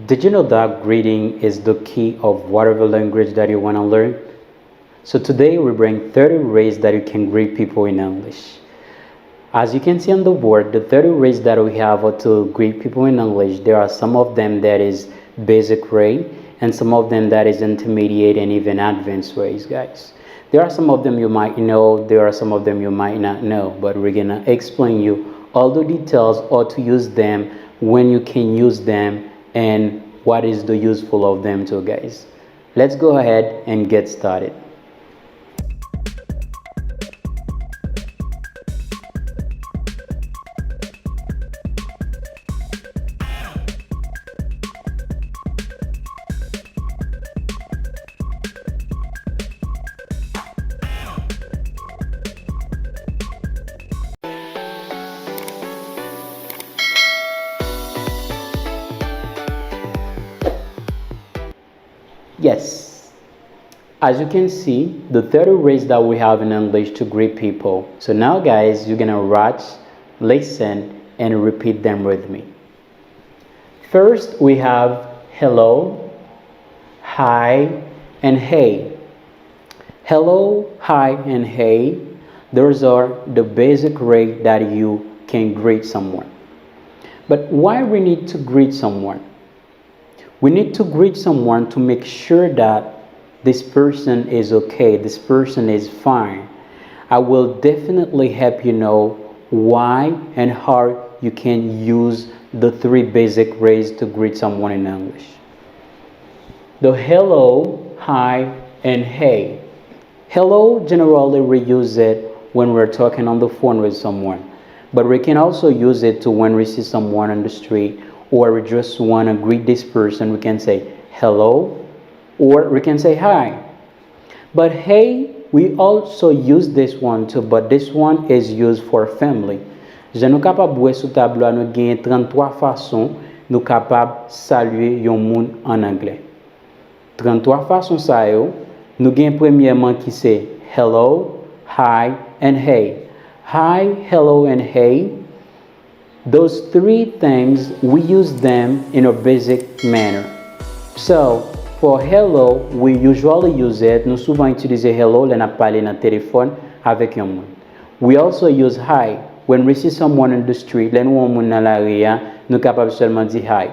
Did you know that greeting is the key of whatever language that you want to learn? So today we bring 30 ways that you can greet people in English. As you can see on the board, the 30 ways that we have to greet people in English, there are some of them that is basic way and some of them that is intermediate and even advanced ways, guys. There are some of them you might know, there are some of them you might not know, but we're gonna explain you all the details how to use them, when you can use them, and what is the useful of them too, guys. Let's go ahead and get started. Yes, as you can see, the 30 ways that we have in English to greet people. So now guys, you're gonna watch, listen, and repeat them with me. First, we have hello, hi, and hey. Hello, hi, and hey. Those are the basic way that you can greet someone. But why we need to greet someone? We need to greet someone to make sure that this person is okay, this person is fine. I will definitely help you know why and how you can use the 3 basic ways to greet someone in English. The hello, hi, and hey. Hello, generally we use it when we're talking on the phone with someone, but we can also use it to when we see someone on the street, or we just want to greet this person, we can say hello, or we can say hi. But hey, we also use this one too, but this one is used for family. Je nou kapab wè sou tablo nou gen 33 façons nou kapab saluer yon moun en anglais. 33 façons sa yo, nou gen premièrement qui c'est hello, hi, and hey. Hi, hello, and hey. Those 3 things, we use them in a basic manner. So, for hello, we usually use it, nous souvent utiliser hello lè n'a parler dans téléphone avec yon moun. We also use hi. When we see someone in the street, lè nou yon moun nan la ria, nou kapab seulement di hi.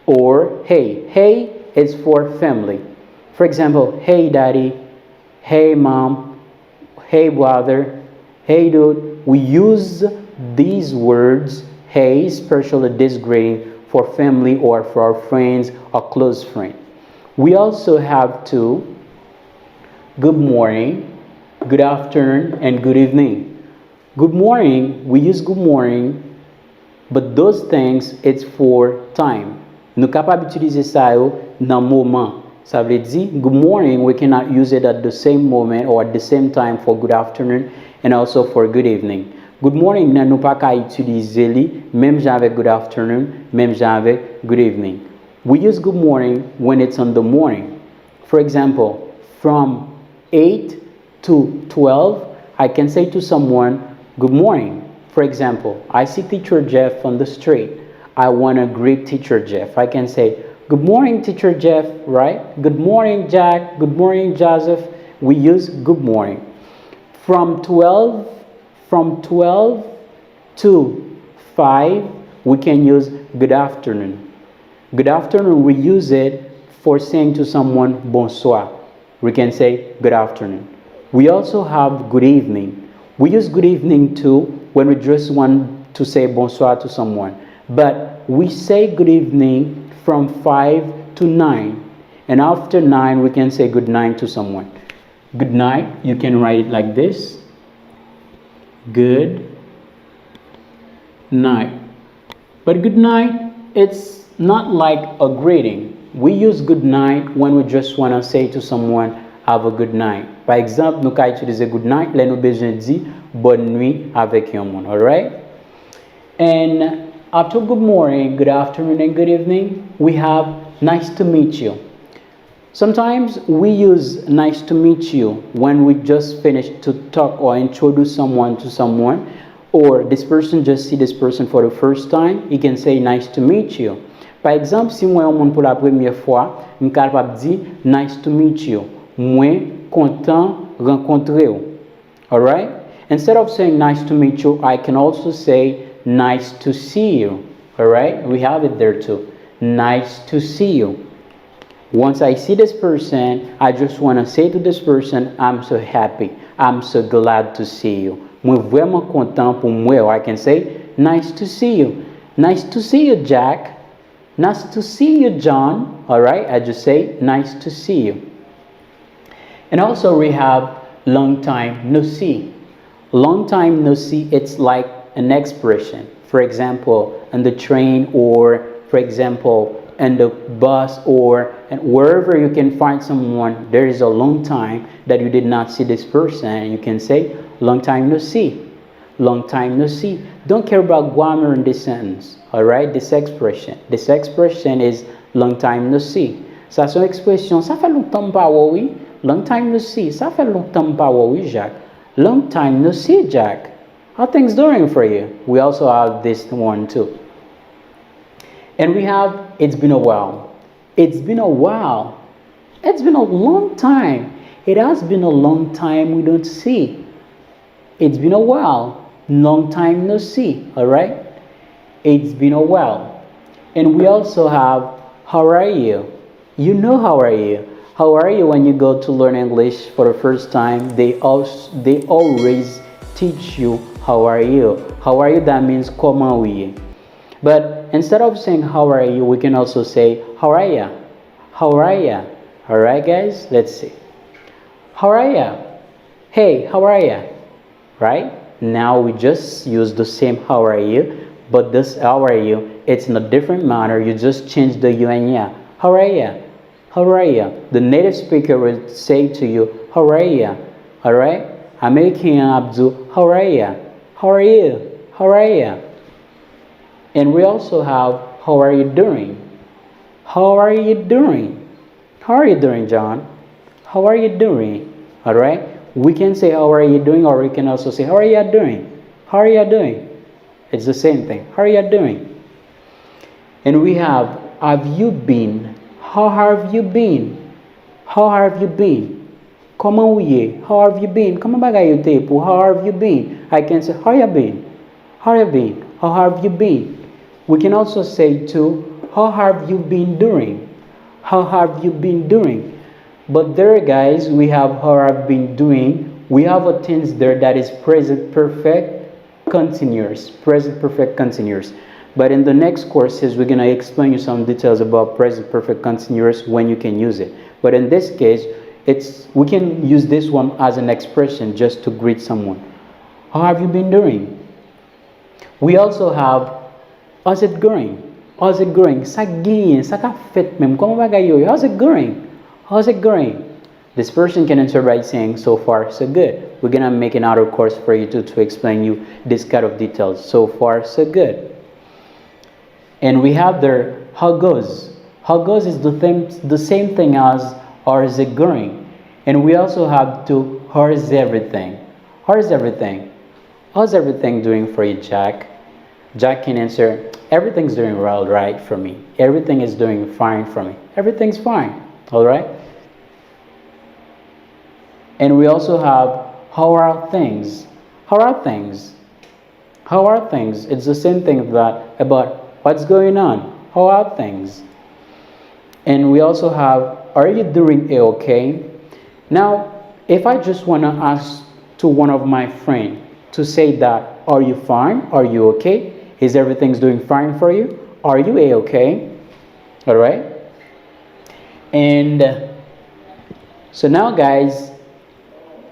Or hey. Hey is for family. For example, hey daddy, hey mom, hey brother, hey dude. We use these words, hey, especially this greeting, for family or for our friends or close friends. We also have to good morning, good afternoon, and good evening. Good morning, we use good morning, but those things, it's for time. Nous capable utiliser ça yo dans moment. Ça veut dire good morning, we cannot use it at the same moment or at the same time for good afternoon and also for good evening. Good morning, nan nou pa ka utiliser li, même jan avec good afternoon, même jan avec good evening. We use good morning when it's on the morning. For example, from 8 to 12, I can say to someone, good morning. For example, I see teacher Jeff on the street. I want to greet teacher Jeff. I can say, good morning, teacher Jeff, right? Good morning, Jack. Good morning, Joseph. We use good morning. From 12 to 5, we can use good afternoon. Good afternoon, we use it for saying to someone bonsoir. We can say good afternoon. We also have good evening. We use good evening too when we just want to say bonsoir to someone. But we say good evening from 5 to 9. And after 9, we can say good night to someone. Good night, you can write it like this. Good night. But good night, it's not like a greeting. We use good night when we just want to say to someone, have a good night. Par exemple, nous ka utiliser good night, là nous besoin di bonne nuit avec yon moun, alright? And after good morning, good afternoon, and good evening, we have nice to meet you. Sometimes we use nice to meet you when we just finished to talk or introduce someone to someone, or this person just see this person for the first time, he can say nice to meet you. Par exemple, si moi on pour la première fois, je suis capable de dire nice to meet you. Moi content rencontrer vous. Alright? Instead of saying nice to meet you, I can also say nice to see you. Alright? We have it there too. Nice to see you. Once I see this person, I just want to say to this person, I'm so happy. I'm so glad to see you. Moi vraiment content pour moi. I can say, nice to see you. Nice to see you, Jack. Nice to see you, John. Alright? I just say, nice to see you. And also we have long time no see. Long time no see, it's like an expression. For example, on the train, or for example, in the bus, or and wherever you can find someone, there is a long time that you did not see this person. You can say, long time no see. Long time no see. Don't care about grammar in this sentence. Alright, this expression. This expression is long time no see. Ça c'est une expression, ça fait longtemps pas oui. Long time no see. Ça fait longtemps pas oui, Jacques. Long time no see, Jack. How things doing for you? We also have this one too. And we have, it's been a while. It's been a while. It's been a long time. It has been a long time we don't see. It's been a while. Long time no see. Alright? It's been a while. And we also have, how are you? You know how are you? How are you when you go to learn English for the first time? They always teach you, how are you? How are you? That means comment oui. But instead of saying how are you, we can also say how are ya? How are ya? Alright guys, let's see. How are ya? Hey, how are ya? Right? Now we just use the same how are you, but this how are you, it's in a different manner. You just change the you and ya. How are ya? How are you? The native speaker will say to you, how are you? Alright? American Abdul, how are you? How are you? How are you? And we also have, how are you doing? How are you doing? How are you doing, John? How are you doing? Alright? We can say, how are you doing? Or we can also say, how are you doing? How are you doing? It's the same thing. How are you doing? And we have you been? How have you been? How have you been? Comment oui? How have you been? Comment bagay you te pour how have you been? I can say how you been? How you been? How have you been? We can also say too, how have you been doing? How have you been doing? But there guys, we have how I've been doing. We have a tense there that is present perfect continuous. Present perfect continuous. But in the next courses, we're going to explain you some details about present perfect continuous, when you can use it. But in this case, we can use this one as an expression just to greet someone. How have you been doing? We also have, how's it going? How's it going? Sa gain, sa ka fet mem. Como bagay yo? How's it going? How's it going? This person can answer by saying, so far, so good. We're going to make another course for you to explain you this kind of details. So far, so good. And we have there, how goes? How goes is the same thing as, how is it going? And we also have to, how is everything? How is everything? How's everything doing for you, Jack? Jack can answer, everything's doing well, right, for me. Everything is doing fine for me. Everything's fine, all right? And we also have, how are things? How are things? How are things? It's the same thing that about what's going on? How are things? And we also have, are you doing okay? Now, if I just want to ask to one of my friends to say that, are you fine? Are you okay? Is everything doing fine for you? Are you okay? All right? And so now, guys,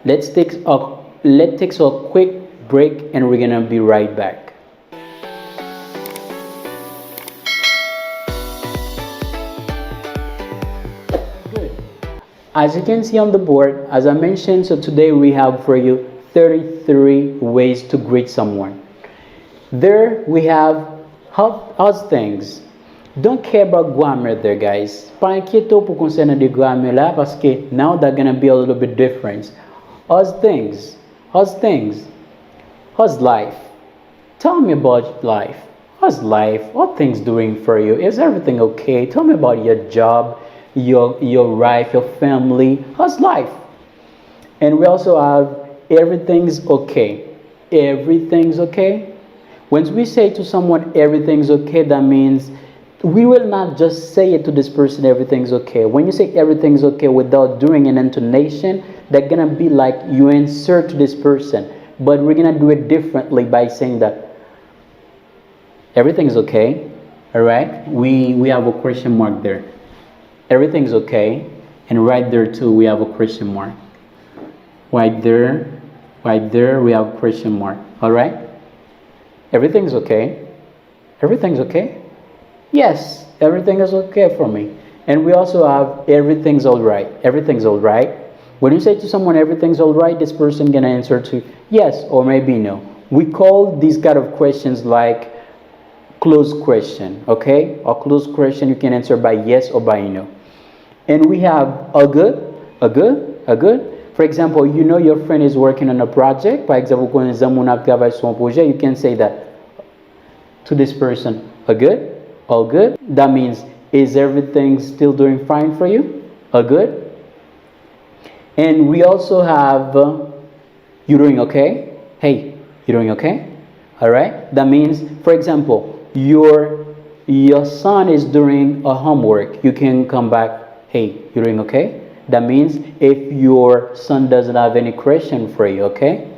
let's take a quick break, and we're gonna be right back. As you can see on the board, as I mentioned, so today we have for you 33 ways to greet someone. There we have how's things. Don't care about grammar there, guys. Pas inquiéto pour concerner the grammar là, parce que now they're gonna be a little bit different. How's things? How's things? How's life? Tell me about life. How's life? What things doing for you? Is everything okay? Tell me about your job, your wife, your family. How's life? And we also have everything's okay. Everything's okay. When we say to someone everything's okay, that means we will not just say it to this person everything's okay. When you say everything's okay without doing an intonation, they're gonna be like you answer to this person. But we're gonna do it differently by saying that everything's okay. All right, we have a question mark there. Everything's okay, and right there too we have a question mark. Right there we have a question mark. All right, everything's okay. Everything's okay. Yes, everything is okay for me. And we also have everything's all right. Everything's all right. When you say to someone everything's all right, this person gonna answer to yes or maybe no. We call these kind of questions like closed question, okay? A closed question you can answer by yes or by no. And we have a good, a good, a good. For example, you know your friend is working on a project. Par exemple, vous connaissez un monde qui travaille sur un projet. You can say that to this person, a good, all good. That means, is everything still doing fine for you? A good. And we also have, you doing okay? Hey, you doing okay? All right. That means, for example, your son is doing a homework. You can come back, hey, you doing okay? That means if your son doesn't have any question for you, okay?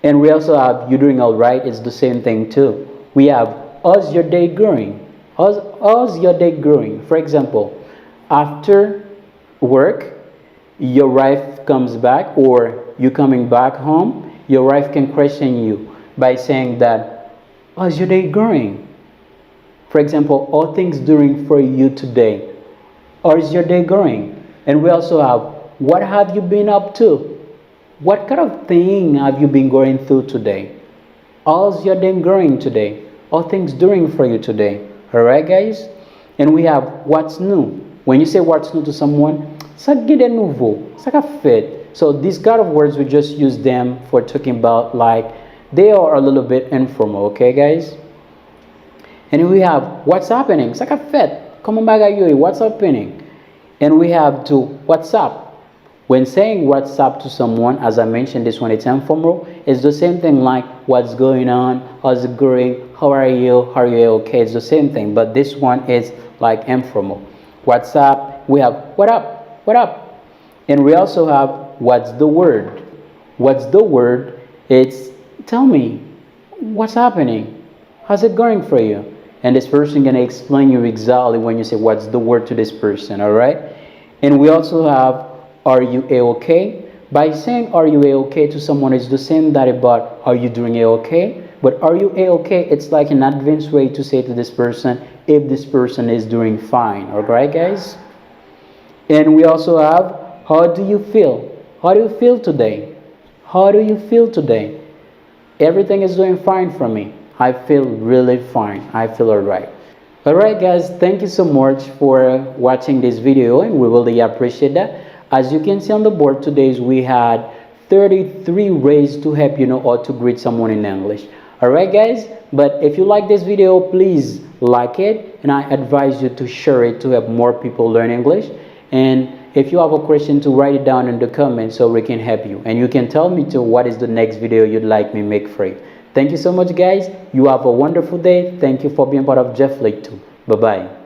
And we also have you doing all right. It's the same thing too. We have how's your day going? How's your day going? For example, after work, your wife comes back or you coming back home, your wife can question you by saying that, how's your day going? For example, all things doing for you today. How's your day going? And we also have, what have you been up to? What kind of thing have you been going through today? How's your day going today? All things doing for you today. Alright guys? And we have what's new. When you say what's new to someone, ça qui est nouveau, ça qu'a fait. So these kind of words, we just use them for talking about like, they are a little bit informal, okay guys? And we have what's happening, ça qu'a fait. Comment bagaille, what's happening? And we have to what's up. When saying what's up to someone, as I mentioned, this one it's informal. It's the same thing like what's going on, how's it going, how are you okay? It's the same thing, but this one is like informal. What's up? We have what up, and we also have what's the word. What's the word? It's tell me what's happening, how's it going for you? And this person gonna explain you exactly when you say what's the word to this person. All right. And we also have are you a-okay? By saying are you a-okay to someone is the same that about are you doing a-okay? But are you a-okay? It's like an advanced way to say to this person if this person is doing fine. All right guys. And we also have how do you feel? How do you feel today? How do you feel today? Everything is doing fine for me. I feel really fine. I feel alright. Alright guys, thank you so much for watching this video and we really appreciate that. As you can see on the board today, we had 33 ways to help you know how to greet someone in English. Alright guys, but if you like this video, please like it and I advise you to share it to help more people learn English. And if you have a question, to write it down in the comments so we can help you. And you can tell me too what is the next video you'd like me make for you. Thank you so much guys. You have a wonderful day. Thank you for being part of Jeff Lake too. Bye-bye.